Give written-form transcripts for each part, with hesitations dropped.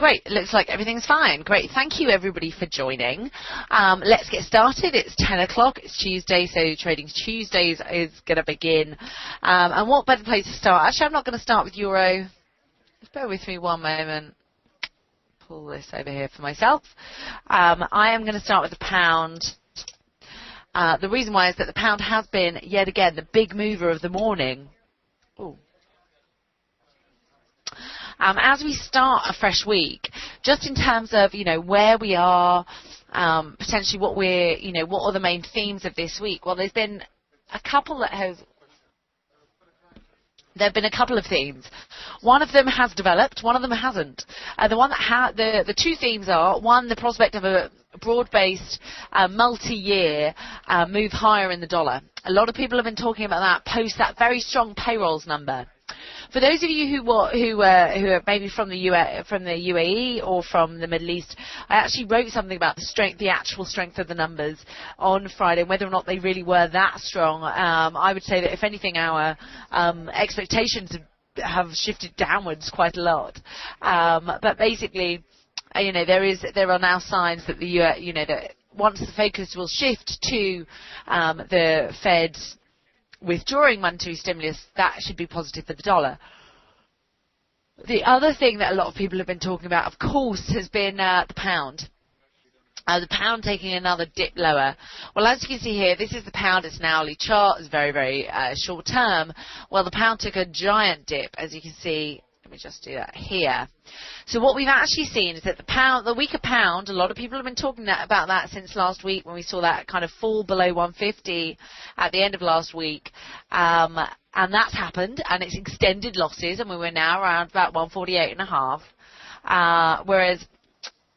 Great. It looks like everything's fine. Great. Thank you, everybody, for joining. Let's get started. It's 10 o'clock. It's Tuesday, so Trading Tuesdays is going to begin. And what better place to start? Actually, I'm not going to start with Euro. Just bear with me one moment. Pull this over here for myself. I am going to start with the pound. The reason why is that the pound has been, yet again, the big mover of the morning. Ooh. As we start a fresh week, just in terms of, where we are, potentially what what are the main themes of this week? Well, there's been a couple a couple of themes. One of them has developed, one of them hasn't. The two themes are, one, the prospect of a broad-based, multi-year move higher in the dollar. A lot of people have been talking about that post that very strong payrolls number. For those of you who are maybe from the UAE or from the Middle East, I actually wrote something about the actual strength of the numbers on Friday, whether or not they really were that strong. I would say that if anything, our expectations have shifted downwards quite a lot. But basically, there are now signs that that once the focus will shift to the Fed's withdrawing monetary stimulus, that should be positive for the dollar. The other thing that a lot of people have been talking about, of course, has been the pound. The pound taking another dip lower. Well, as you can see here, this is the pound. It's an hourly chart. It's very, very short term. Well, the pound took a giant dip, as you can see. Let me just do that here. So what we've actually seen is that the weaker pound, a lot of people have been talking about that since last week when we saw that kind of fall below 150 at the end of last week. And that's happened, and it's extended losses, and we were now around about 148.5. Whereas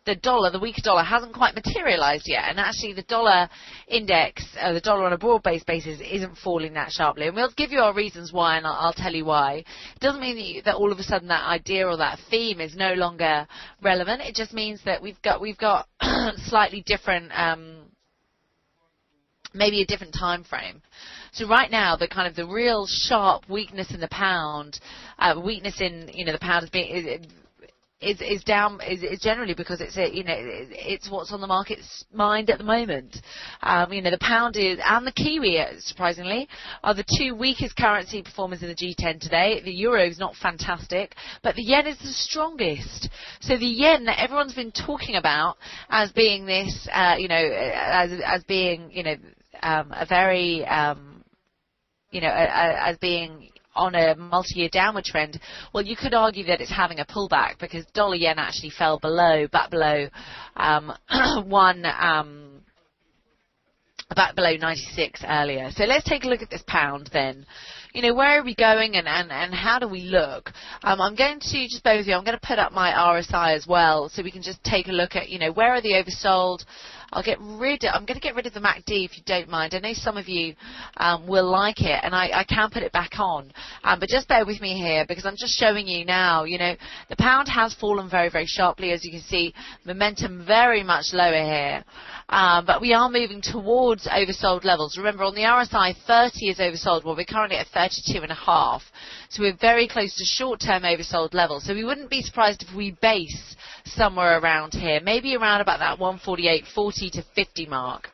the weaker dollar hasn't quite materialized yet, and actually the dollar index, the dollar on a broad-based basis, isn't falling that sharply. And we'll give you our reasons why, and I'll tell you why. It doesn't mean that all of a sudden that idea or that theme is no longer relevant. It just means that we've got slightly different, maybe a different time frame. So right now, the real sharp weakness in the pound, the pound is down is generally because it's what's on the market's mind at the moment. The pound and the Kiwi, surprisingly, are the two weakest currency performers in the G10 today. The euro is not fantastic, but the yen is the strongest. So the yen that everyone's been talking about as being this, as being a very as being on a multi-year downward trend, well, you could argue that it's having a pullback because dollar yen actually fell below 96 earlier. So let's take a look at this pound then. Where are we going and how do we look? I'm going to, just bear with you, I'm going to put up my RSI as well so we can just take a look at, where are the oversold. I'm going to get rid of the MACD if you don't mind. I know some of you will like it, and I can put it back on. But just bear with me here because I'm just showing you now, the pound has fallen very, very sharply. As you can see, momentum very much lower here. But we are moving towards oversold levels. Remember, on the RSI, 30 is oversold. Well, we're currently at 32.5. So we're very close to short-term oversold levels. So we wouldn't be surprised if we base somewhere around here, maybe around about that 148.40 to 50 mark.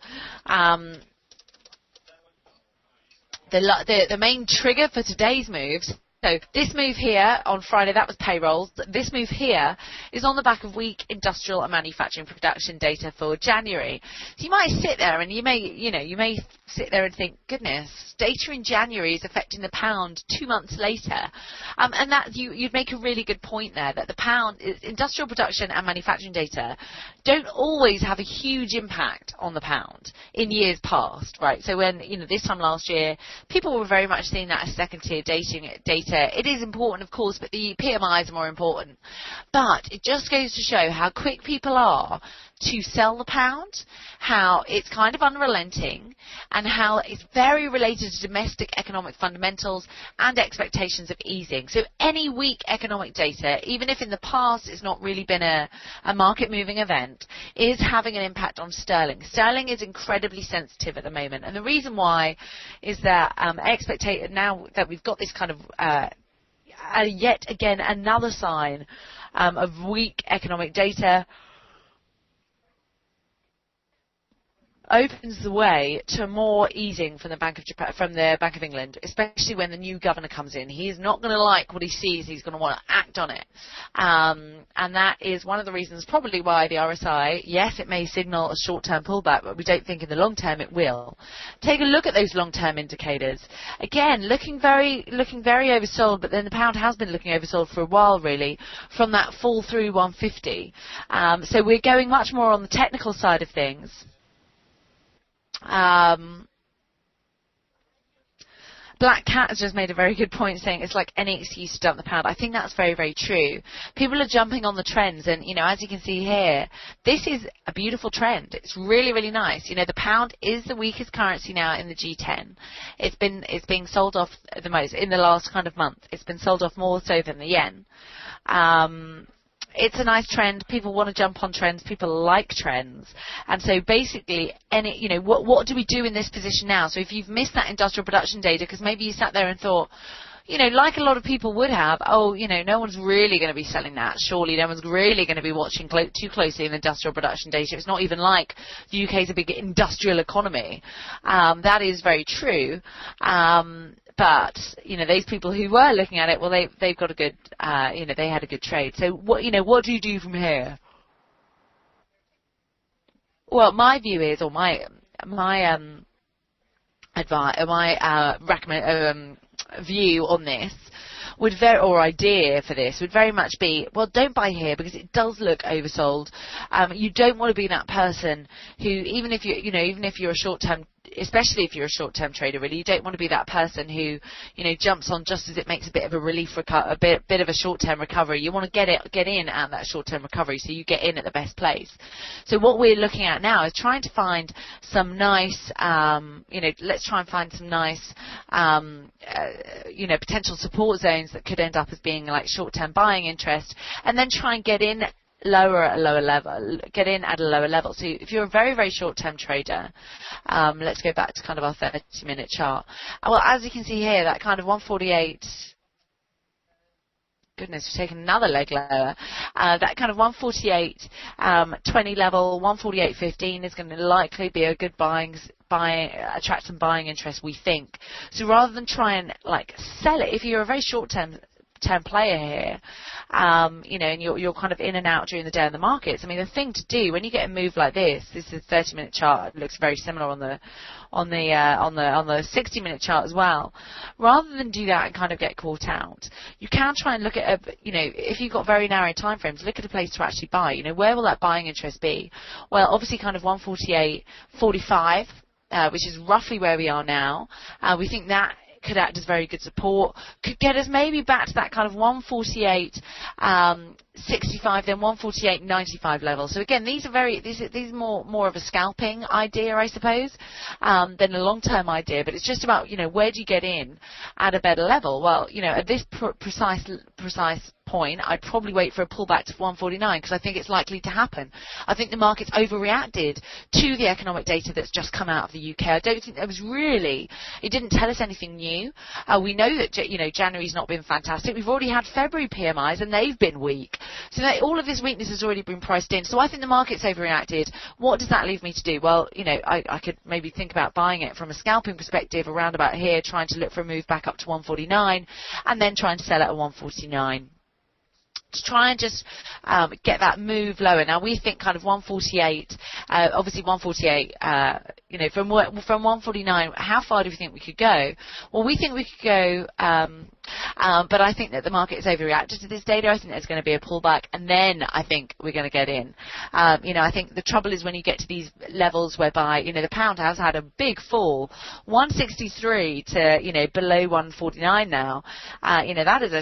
The main trigger for today's moves, so this move here on Friday, that was payrolls. This move here is on the back of weak industrial and manufacturing production data for January. So you might sit there and you may sit there and think, goodness, data in January is affecting the pound 2 months later. And that you'd make a really good point there, that the pound, industrial production and manufacturing data don't always have a huge impact on the pound in years past, right? So when, this time last year, people were very much seeing that as second-tier data. It is important, of course, but the PMIs are more important. But it just goes to show how quick people are to sell the pound, how it's kind of unrelenting, and how it's very related to domestic economic fundamentals and expectations of easing. So any weak economic data, even if in the past it's not really been a market-moving event, is having an impact on sterling. Sterling is incredibly sensitive at the moment, and the reason why is that now that we've got this kind of yet again another sign of weak economic data opens the way to more easing from the Bank of Japan, from the Bank of England, especially when the new governor comes in. He's not going to like what he sees. He's going to want to act on it. And that is one of the reasons probably why the RSI, yes, it may signal a short-term pullback, but we don't think in the long term it will. Take a look at those long-term indicators. Again, looking very oversold, but then the pound has been looking oversold for a while, really, from that fall through 150. So we're going much more on the technical side of things. Black Cat has just made a very good point saying it's like any excuse to dump the pound. I think that's very, very true. People are jumping on the trends, and, you know, as you can see here, this is a beautiful trend. It's really, really nice. You know, the pound is the weakest currency now in the G10. It's being sold off the most in the last kind of month. It's been sold off more so than the yen. It's a nice trend. People want to jump on trends. People like trends. And so basically, what do we do in this position now? So if you've missed that industrial production data, because maybe you sat there and thought, you know, like a lot of people would have, oh, you know, no one's really going to be selling that. Surely no one's really going to be watching too closely in the industrial production data. It's not even like the UK is a big industrial economy. That is very true. But, you know, those people who were looking at it, well, they've got a good, they had a good trade. So, what do you do from here? Well, my view is, or my view on this or idea for this would very much be, well, don't buy here because it does look oversold. You don't want to be that person who, even if you're a short-term, especially if you're a short-term trader, really, you don't want to be that person who, you know, jumps on just as it makes a bit of a relief, a bit of a short-term recovery. You want to get in at that short-term recovery, so you get in at the best place. So what we're looking at now is trying to find some nice, let's try and find some nice, potential support zones that could end up as being like short-term buying interest, and then try and get in at a lower level. So if you're a very, very short-term trader, let's go back to kind of our 30-minute chart. Well, as you can see here, that kind of 148, goodness, we've taken another leg lower. That kind of 148.20 level, 148.15 is going to likely be a good attract some buying interest, we think. So rather than try and like sell it, if you're a very short-term player here, and you're kind of in and out during the day in the markets. I mean, the thing to do when you get a move like this is a 30-minute chart. It looks very similar on the 60-minute chart as well. Rather than do that and kind of get caught out, you can try and look at if you've got very narrow time frames, look at a place to actually buy. You know, where will that buying interest be? Well, obviously, kind of 148.45, which is roughly where we are now. We think that could act as very good support, could get us maybe back to that kind of 148.65, then 148.95 level. So again, these are more of a scalping idea, I suppose, than a long-term idea. But it's just about, where do you get in at a better level? Well, at this precise point, I'd probably wait for a pullback to 149 because I think it's likely to happen. I think the market's overreacted to the economic data that's just come out of the UK. I don't think it didn't tell us anything new. We know that, January's not been fantastic. We've already had February PMIs and they've been weak. So all of this weakness has already been priced in. So I think the market's overreacted. What does that leave me to do? Well, I could maybe think about buying it from a scalping perspective around about here, trying to look for a move back up to 149 and then trying to sell at 149. To try and just get that move lower. Now we think kind of 148, obviously 148, from 149, how far do we think we could go? Well, we think we could go, but I think that the market is overreacted to this data. I think there's going to be a pullback, and then I think we're going to get in. I think the trouble is when you get to these levels whereby, the pound has had a big fall, 163 to, below 149 now. That is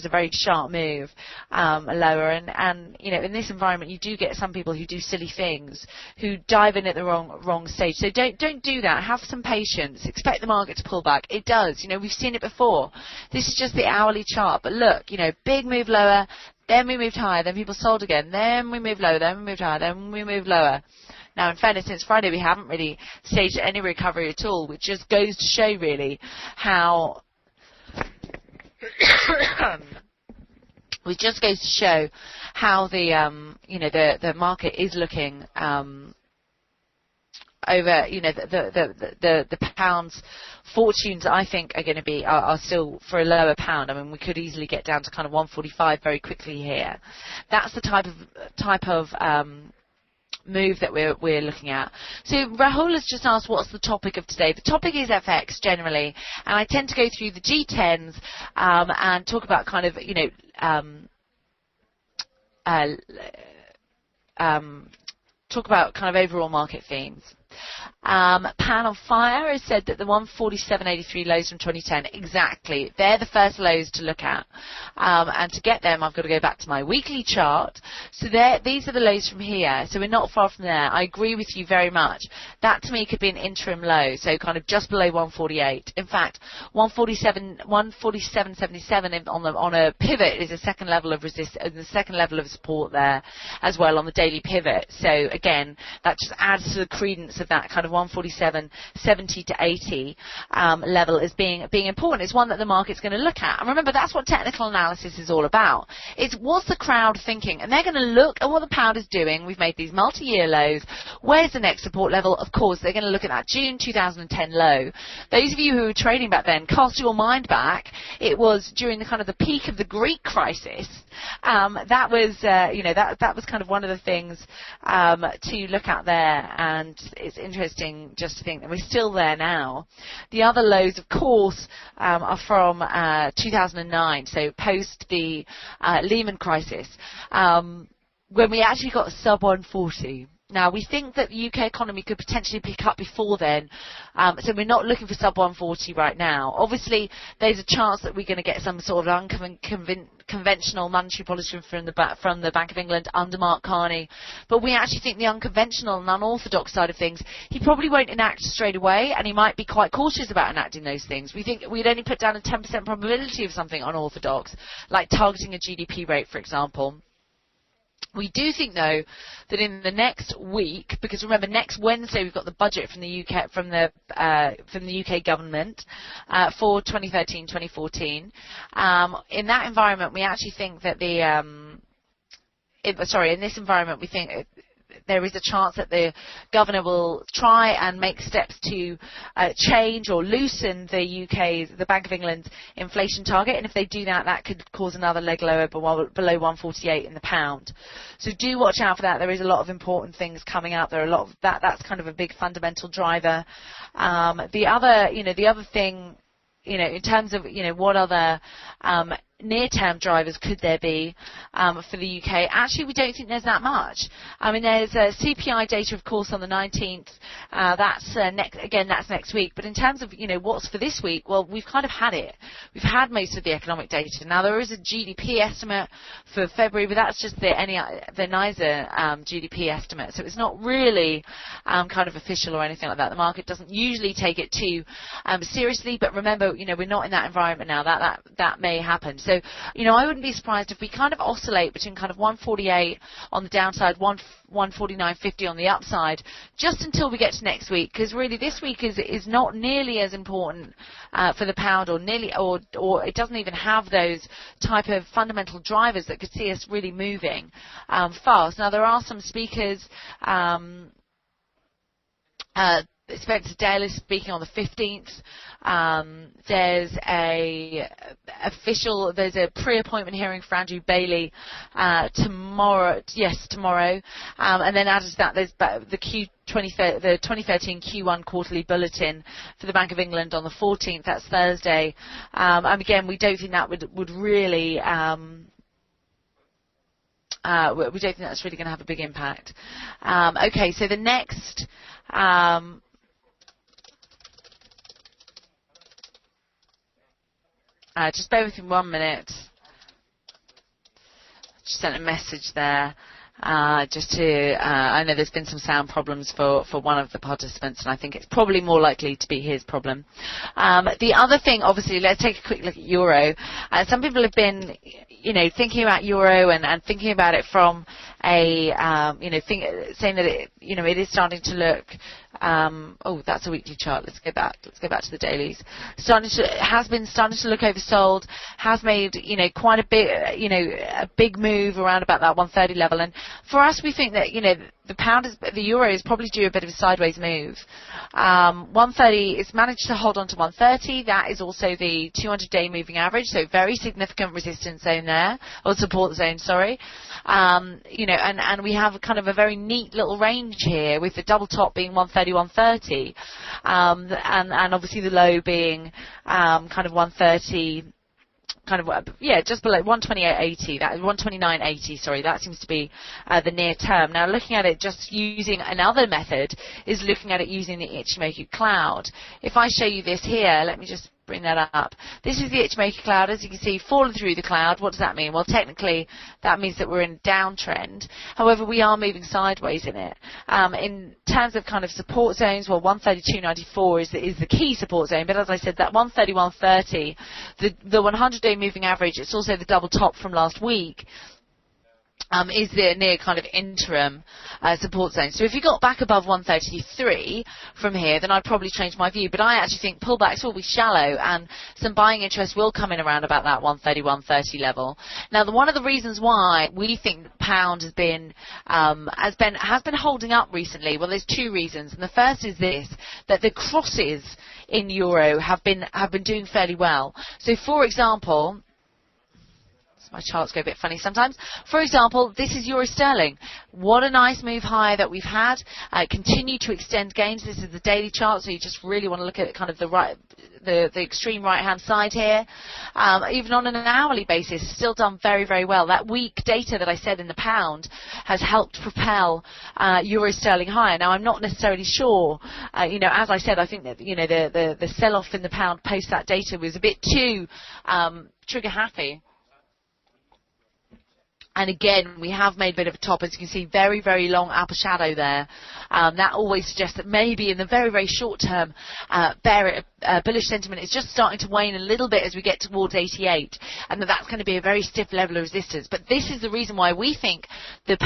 a very sharp move. Lower and in this environment you do get some people who do silly things, who dive in at the wrong stage. So don't do that. Have some patience. Expect the market to pull back. It does. We've seen it before. This is just the hourly chart. But look, big move lower, then we moved higher, then people sold again, then we moved lower, then we moved higher, then we moved lower. Now, in fairness, since Friday we haven't really staged any recovery at all, which just goes to show really how which just goes to show how the market is looking over, the pound's fortunes, I think, are going to be are still for a lower pound. I mean, we could easily get down to kind of 145 very quickly here. That's the type of move that we're looking at. So Rahul has just asked, what's the topic of today? The topic is FX generally, and I tend to go through the G10s and talk about kind of talk about kind of overall market themes. Pan on Fire has said that the 147.83 lows from 2010, exactly, they're the first lows to look at, and to get them I've got to go back to my weekly chart. So these are the lows from here, so we're not far from there. I agree with you very much. That to me could be an interim low, so kind of just below 148. In fact, 147.77 on a pivot is a second level of the second level of support there as well on the daily pivot. So again, that just adds to the credence of that kind of 147.70 to 80 level as being important. It's one that the market's going to look at. And remember, that's what technical analysis is all about. It's what's the crowd thinking, and they're going to look at what the pound is doing. We've made these multi-year lows. Where's the next support level? Of course, they're going to look at that June 2010 low. Those of you who were trading back then, cast your mind back. It was during the kind of the peak of the Greek crisis. That was, that was kind of one of the things to look at there, and it's interesting just to think that we're still there now. The other lows, of course, are from 2009, so post the Lehman crisis, when we actually got sub 140. Now, we think that the UK economy could potentially pick up before then, so we're not looking for sub 140 right now. Obviously, there's a chance that we're going to get some sort of unconventional monetary policy from the Bank of England under Mark Carney, but we actually think the unconventional and unorthodox side of things, he probably won't enact straight away, and he might be quite cautious about enacting those things. We think we'd only put down a 10% probability of something unorthodox, like targeting a GDP rate, for example. We do think, though, that in the next week, because remember, next Wednesday we've got the budget from the UK government for 2013-2014. In that environment, we actually think that in this environment, we think there is a chance that the governor will try and make steps to change or loosen the Bank of England's inflation target, and if they do that, that could cause another leg lower below 148 in the pound. So do watch out for that. There is a lot of important things coming up. There are a lot of that's kind of a big fundamental driver. The other thing, in terms of what other near-term drivers could there be for the UK? Actually, we don't think there's that much. I mean, there's CPI data, of course, on the 19th. That's next week. But in terms of what's for this week, well, we've kind of had it. We've had most of the economic data. Now there is a GDP estimate for February, but that's just the NISA GDP estimate. So it's not really kind of official or anything like that. The market doesn't usually take it too seriously. But remember, we're not in that environment now. That may happen. So, I wouldn't be surprised if we kind of oscillate between kind of 148 on the downside, 149.50 on the upside, just until we get to next week, because really this week is not nearly as important for the pound, or it doesn't even have those type of fundamental drivers that could see us really moving fast. Now, there are some speakers. Spencer Dale is speaking on the 15th. There's a pre-appointment hearing for Andrew Bailey tomorrow. And then added to that, there's the 2013 Q1 quarterly bulletin for the Bank of England on the 14th. That's Thursday. And again, we don't think that would really. We don't think that's really going to have a big impact. Okay, so the next. Just bear with me 1 minute. Just sent a message there. I know there's been some sound problems for one of the participants, and I think it's probably more likely to be his problem. The other thing, obviously, let's take a quick look at euro. Some people have been, thinking about euro and thinking about it from saying that it is starting to look Oh, that's a weekly chart. Let's go back to the dailies. Has been starting to look oversold. Has made, quite a bit, a big move around about that 130 level. And for us, we think that, the euro is probably due a bit of a sideways move. 130, it's managed to hold on to 130. That is also the 200-day moving average, so very significant resistance zone there, or support zone, sorry. And we have kind of a very neat little range here with the double top being 130, 130, and obviously the low being kind of 130. Just below 128.80, that is 129.80, sorry, that seems to be the near term. Now, looking at it just using another method is looking at it using the Ichimoku cloud. If I show you this here, let me just bring that up. This is the Ichimoku cloud. As you can see, fallen through the cloud. What does that mean? Well, technically, that means that we're in a downtrend. However, we are moving sideways in it. In terms of kind of support zones, well, 132.94 is the key support zone. But as I said, that 130, 130, the 100-day moving average, it's also the double top from last week. Is the near kind of interim support zone. So if you got back above 133 from here, then I'd probably change my view. But I actually think pullbacks will be shallow and some buying interest will come in around about that 130, 130 level. Now, one of the reasons why we think the pound has been holding up recently, well, there's two reasons. And the first is this, that the crosses in euro have been doing fairly well. So, for example, my charts go a bit funny sometimes. For example, this is euro sterling. What a nice move higher that we've had. Continue to extend gains. This is the daily chart, so you just really want to look at kind of the extreme right-hand side here. Even on an hourly basis, still done very, very well. That weak data that I said in the pound has helped propel euro sterling higher. Now, I'm not necessarily sure. As I said, I think that the sell-off in the pound post that data was a bit too trigger happy. And again, we have made a bit of a top, as you can see, very, very long upper shadow there. That always suggests that maybe in the very, very short term, bullish sentiment is just starting to wane a little bit as we get towards 88, and that's going to be a very stiff level of resistance. But this is the reason why we think the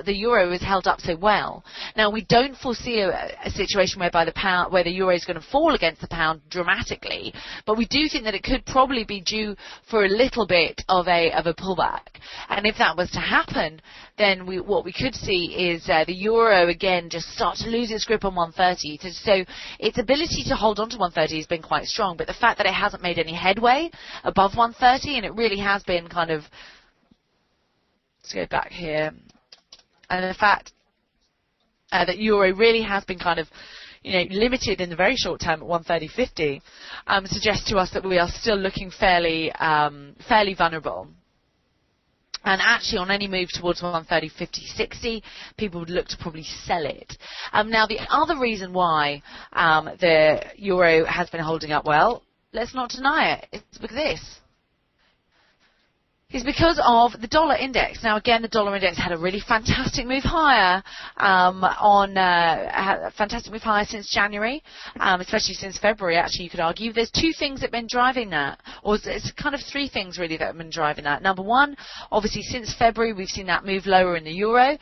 euro is held up so well. Now, we don't foresee a situation whereby where the euro is going to fall against the pound dramatically, but we do think that it could probably be due for a little bit of a pullback. And if that was to happen, then what we could see is the euro again just start to lose its grip on 130. So its ability to hold on to 130 has been quite strong, but the fact that it hasn't made any headway above 130, and it really has been kind of, let's go back here, and the fact that euro really has been kind of limited in the very short term at 130.50 suggests to us that we are still looking fairly vulnerable. And actually, on any move towards 130, 50, 60, people would look to probably sell it. Now, the other reason why the euro has been holding up well, let's not deny it, it's because this. Is because of the dollar index. Now, again, the dollar index had a really fantastic move higher fantastic move higher since January, especially since February, actually, you could argue. There's two things that have been driving that, or it's kind of three things, really, that have been driving that. Number one, obviously, since February, we've seen that move lower in the euro.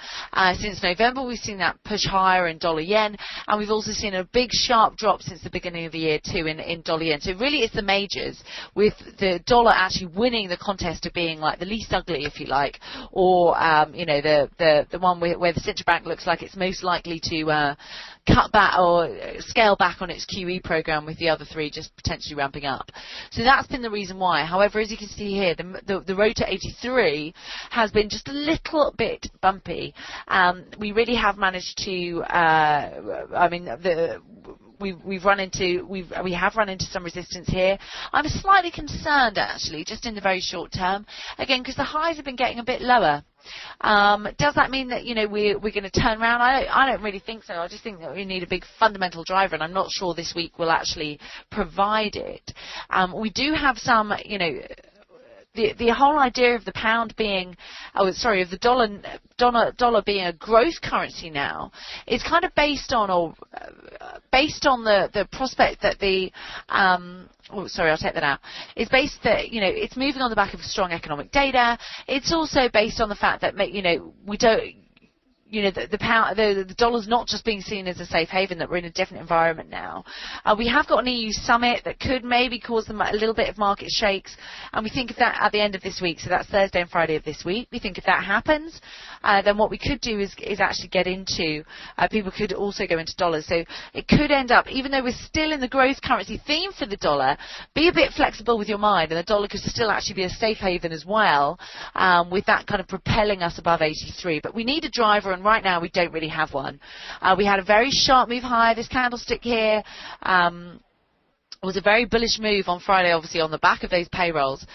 Since November, we've seen that push higher in dollar yen, and we've also seen a big, sharp drop since the beginning of the year, too, in dollar yen. So, really, it's the majors, with the dollar actually winning the contest of being like the least ugly, if you like, or the one where the central bank looks like it's most likely to cut back or scale back on its QE program, with the other three just potentially ramping up. So that's been the reason why. However, as you can see here, the road to 83 has been just a little bit bumpy. We really have managed to we have run into some resistance here. I'm slightly concerned, actually, just in the very short term, again, because the highs have been getting a bit lower. Does that mean that we're going to turn around? I don't really think so. I just think that we need a big fundamental driver, and I'm not sure this week will actually provide it. We do have some, the whole idea of the pound being, of the dollar being a growth currency now is kind of based on the prospect that I'll take that out. It's based that, it's moving on the back of strong economic data. It's also based on the fact that, you know, the dollar's not just being seen as a safe haven, that we're in a different environment now. We have got an EU summit that could maybe cause them a little bit of market shakes, and we think of that at the end of this week, so that's Thursday and Friday of this week. We think if that happens, then what we could do is actually get into, people could also go into dollars. So it could end up, even though we're still in the growth currency theme for the dollar, be a bit flexible with your mind, and the dollar could still actually be a safe haven as well, with that kind of propelling us above 83. But we need a driver, and right now we don't really have one. We had a very sharp move higher. This candlestick here was a very bullish move on Friday, obviously on the back of those payrolls,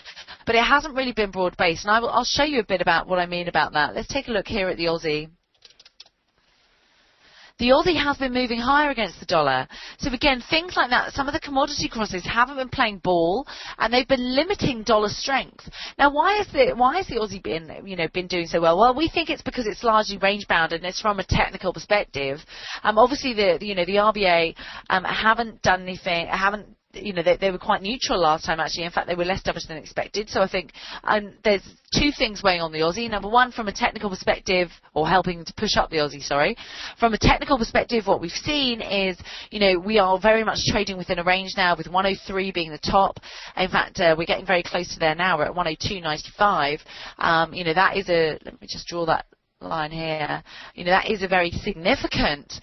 but it hasn't really been broad-based, and I'll show you a bit about what I mean about that. Let's take a look here at the Aussie. The Aussie has been moving higher against the dollar. So again, things like that, some of the commodity crosses haven't been playing ball, and they've been limiting dollar strength. Now, why has the Aussie been doing so well? Well, we think it's because it's largely range bound, and it's from a technical perspective. Obviously, the RBA haven't done anything, they were quite neutral last time, actually. In fact, they were less dovish than expected. So I think there's two things weighing on the Aussie. Number one, from a technical perspective, or helping to push up the Aussie, sorry. From a technical perspective, what we've seen is, we are very much trading within a range now, with 103 being the top. In fact, we're getting very close to there now. We're at 102.95. That is let me just draw that line here. That is a very significant,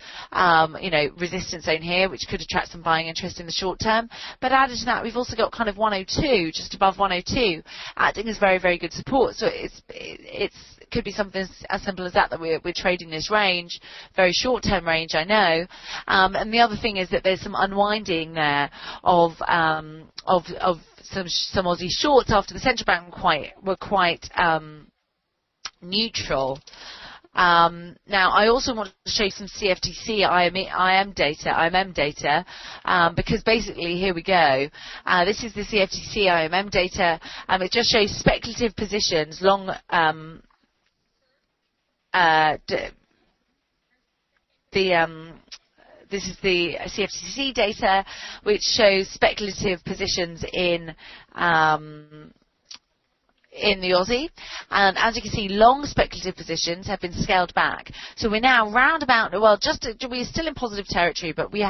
resistance zone here, which could attract some buying interest in the short term. But added to that, we've also got kind of 102, just above 102, acting as very, very good support. So it could be something as simple as that we're trading this range, very short-term range, I know. And the other thing is that there's some unwinding there of some Aussie shorts after the central bank were quite neutral. Now, I also want to show you some CFTC IMM data, because basically, here we go. This is the CFTC IMM data. It just shows speculative positions, long. This is the CFTC data, which shows speculative positions in the Aussie, and as you can see, long speculative positions have been scaled back. So we're now round about, we're still in positive territory, but we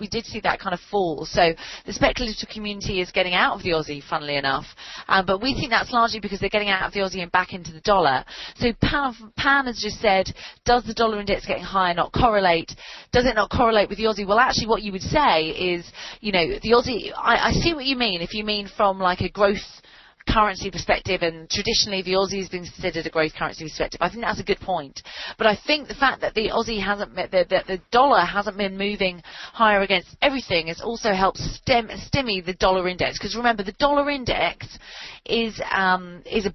did see that kind of fall. So the speculative community is getting out of the Aussie, funnily enough, but we think that's largely because they're getting out of the Aussie and back into the dollar. So Pan has just said, does the dollar index getting higher not correlate? Does it not correlate with the Aussie? Well, actually, what you would say is, the Aussie, I see what you mean, if you mean from like a growth currency perspective, and traditionally the Aussie has been considered a growth currency perspective. I think that's a good point. But I think the fact that the Aussie the dollar hasn't been moving higher against everything has also helped stimmy the dollar index. Because remember, the dollar index is a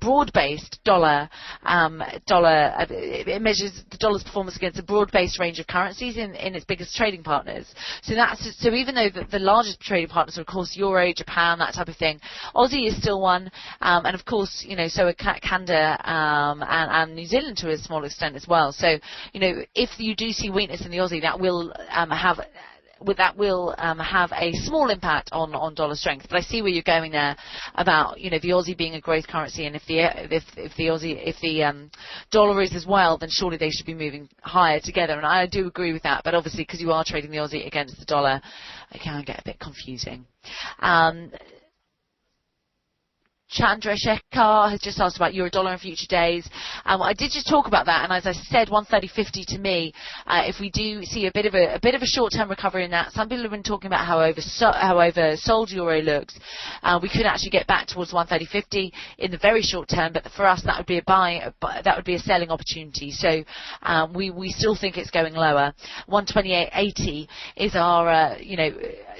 broad-based dollar. It measures the dollar's performance against a broad-based range of currencies in its biggest trading partners. So even though the largest trading partners are, of course, Euro, Japan, that type of thing, Aussie is still one. And of course, so are Canada and New Zealand to a small extent as well. So, if you do see weakness in the Aussie, that will have a small impact on dollar strength. But I see where you're going there about the Aussie being a growth currency, and if the dollar is as well, then surely they should be moving higher together. And I do agree with that. But obviously, because you are trading the Aussie against the dollar, it can get a bit confusing. Chandra Shekhar has just asked about Eurodollar and future days. I did just talk about that, and as I said, 130.50 to me. If we do see a bit of a short-term recovery in that, some people have been talking about how oversold Euro looks. We could actually get back towards 130.50 in the very short term, but for us that would be a selling opportunity. So we still think it's going lower. 128.80 is our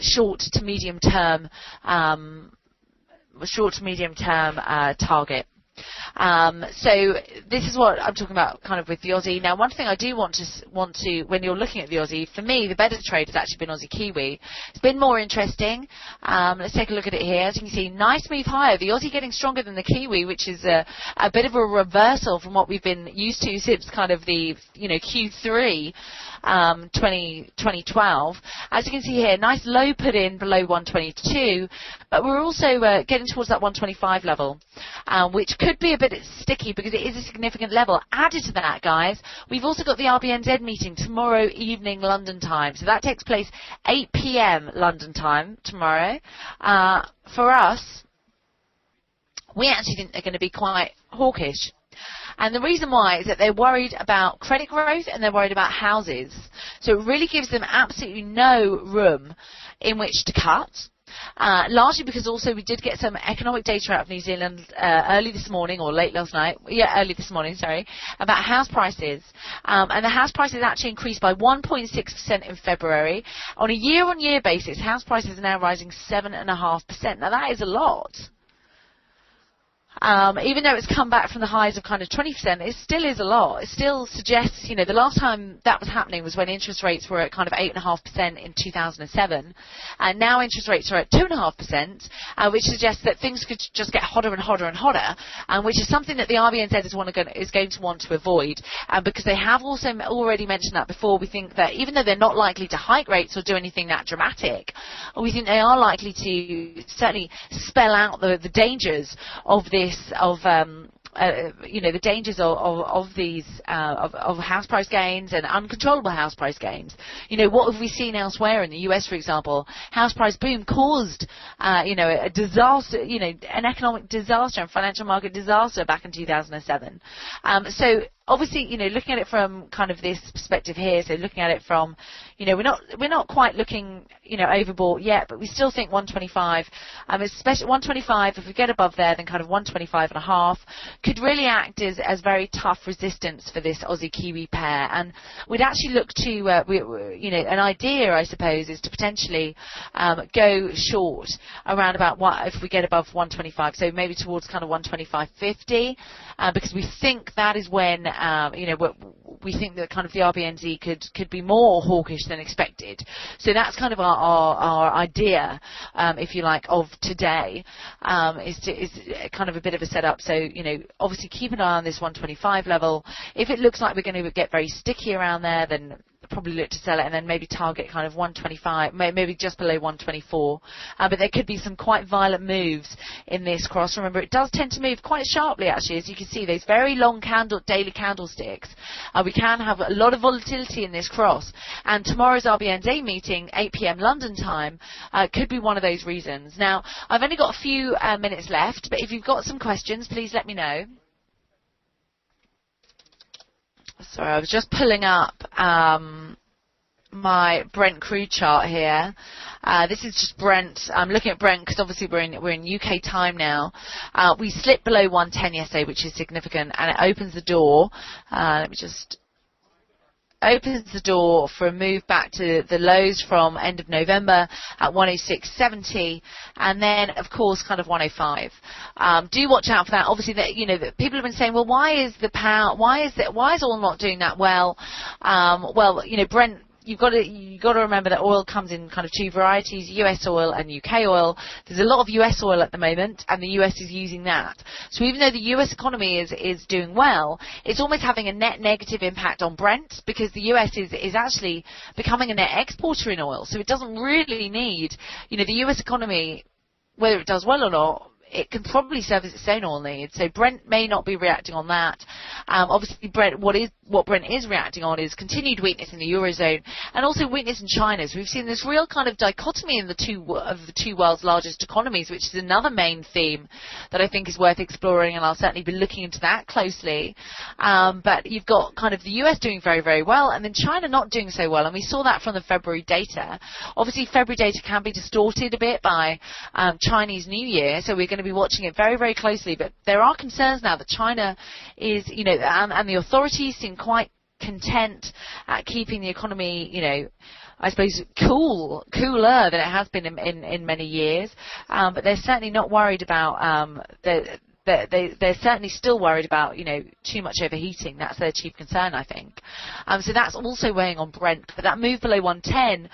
short to medium term target. So this is what I'm talking about kind of with the Aussie. Now, one thing I do want to, when you're looking at the Aussie, for me, the better trade has actually been Aussie Kiwi. It's been more interesting. Let's take a look at it here. As you can see, nice move higher. The Aussie getting stronger than the Kiwi, which is a bit of a reversal from what we've been used to since kind of the, Q3 2012. As you can see here, nice low put in below 122, but we're also getting towards that 125 level, which could could be a bit sticky because it is a significant level. Added to that, guys, we've also got the RBNZ meeting tomorrow evening London time. So that takes place 8 p.m. London time tomorrow. For us, we actually think they're going to be quite hawkish. And the reason why is that they're worried about credit growth and they're worried about houses. So it really gives them absolutely no room in which to cut. Largely because also we did get some economic data out of New Zealand early this morning, or late last night, early this morning, about house prices. And the house prices actually increased by 1.6% in February. On a year-on-year basis, house prices are now rising 7.5%. Now that is a lot. Even though it's come back from the highs of kind of 20%, it still is a lot. It still suggests, the last time that was happening was when interest rates were at kind of 8.5% in 2007. And now interest rates are at 2.5%, which suggests that things could just get hotter and hotter and hotter, which is something that the RBNZ is going to want to avoid. Because they have also already mentioned that before, we think that even though they're not likely to hike rates or do anything that dramatic, we think they are likely to certainly spell out the dangers of this, the dangers of these of house price gains and uncontrollable house price gains. What have we seen elsewhere in the US, for example? House price boom caused a disaster, an economic disaster and financial market disaster back in 2007. So obviously, looking at it from kind of this perspective here, so looking at it from, we're not quite looking, overbought yet, but we still think 125, especially 125, if we get above there, then kind of 125.5 could really act as very tough resistance for this Aussie-Kiwi pair. And we'd actually look to, an idea, I suppose, is to potentially go short around about if we get above 125, so maybe towards kind of 125.50, because we think that is when we think that kind of the RBNZ could be more hawkish than expected. So that's kind of our idea, if you like, of today, is kind of a bit of a setup. So, obviously keep an eye on this 125 level. If it looks like we're going to get very sticky around there, then probably look to sell it and then maybe target kind of 125, maybe just below 124. But there could be some quite violent moves in this cross. Remember, it does tend to move quite sharply, actually, as you can see, those very long daily candlesticks. We can have a lot of volatility in this cross. And tomorrow's RBNZ meeting, 8 p.m. London time, could be one of those reasons. Now, I've only got a few minutes left, but if you've got some questions, please let me know. Sorry, I was just pulling up my Brent crude chart here. This is just Brent. I'm looking at Brent because obviously we're in UK time now. We slipped below 110 yesterday, which is significant, and it opens the door. Opens the door for a move back to the lows from end of November at 106.70, and then of course kind of 105. Do watch out for that. Obviously, that people have been saying, well, why is oil not doing that well? Brent. You've got to remember that oil comes in kind of two varieties, US oil and UK oil. There's a lot of US oil at the moment, and the US is using that. So even though the US economy is doing well, it's almost having a net negative impact on Brent, because the US is actually becoming a net exporter in oil. So it doesn't really need, the US economy, whether it does well or not, it can probably service its own oil needs. So Brent may not be reacting on that. Obviously, what Brent is reacting on is continued weakness in the Eurozone and also weakness in China. So we've seen this real kind of dichotomy in the two world's largest economies, which is another main theme that I think is worth exploring, and I'll certainly be looking into that closely. But you've got kind of the US doing very, very well, and then China not doing so well, and we saw that from the February data. Obviously, February data can be distorted a bit by Chinese New Year, so we're going to be watching it very, very closely. But there are concerns now that China is, and the authorities seem quite content at keeping the economy, I suppose cooler than it has been in many years. But they're certainly not worried about they're certainly still worried about, too much overheating. That's their chief concern, I think. So that's also weighing on Brent. But that move below 110,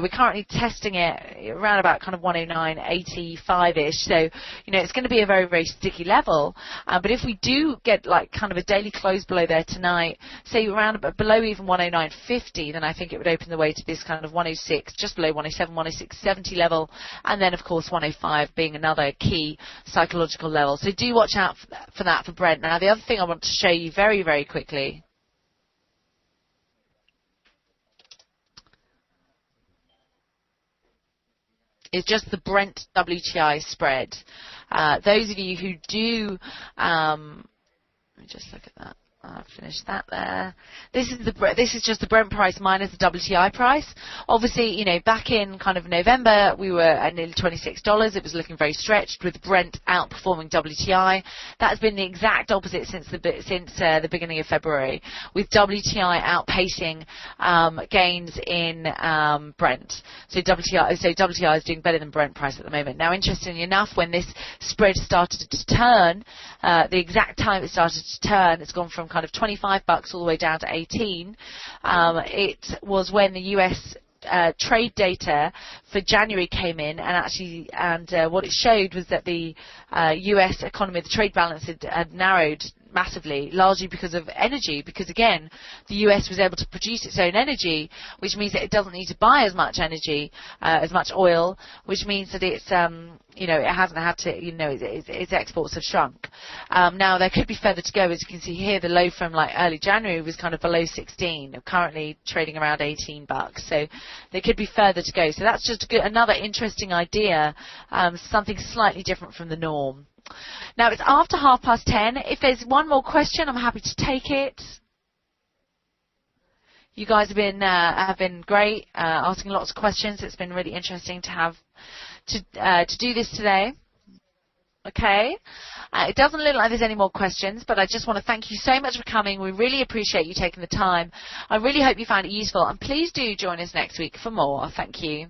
we're currently testing it around about kind of 109.85-ish. So, it's going to be a very, very sticky level. But if we do get like kind of a daily close below there tonight, say around below even 109.50, then I think it would open the way to this kind of 106, just below 107, 106.70 level. And then, of course, 105 being another key psychological critical level. So do watch out for that for Brent. Now, the other thing I want to show you very, very quickly is just the Brent WTI spread. Those of you who do, let me just look at that. I've finished that there. This is just the Brent price minus the WTI price. Obviously, back in kind of November, we were at nearly $26. It was looking very stretched with Brent outperforming WTI. That has been the exact opposite since the beginning of February, with WTI outpacing gains in Brent. So WTI is doing better than Brent price at the moment. Now, interestingly enough, when this spread started to turn, the exact time it started to turn, it's gone from kind of $25 all the way down to 18. It was when the US trade data for January came in, and what it showed was that the US economy, the trade balance had narrowed massively, largely because of energy, because again, the US was able to produce its own energy, which means that it doesn't need to buy as much energy, as much oil, which means that it's, it hasn't had to, its exports have shrunk. Now, there could be further to go. As you can see here, the low from like early January was kind of below 16, currently trading around $18. So there could be further to go. So that's just another interesting idea, something slightly different from the norm. Now, it's after 10:30. If there's one more question, I'm happy to take it. You guys have been great, asking lots of questions. It's been really interesting to have to do this today. Okay. It doesn't look like there's any more questions, but I just want to thank you so much for coming. We really appreciate you taking the time. I really hope you found it useful, and please do join us next week for more. Thank you.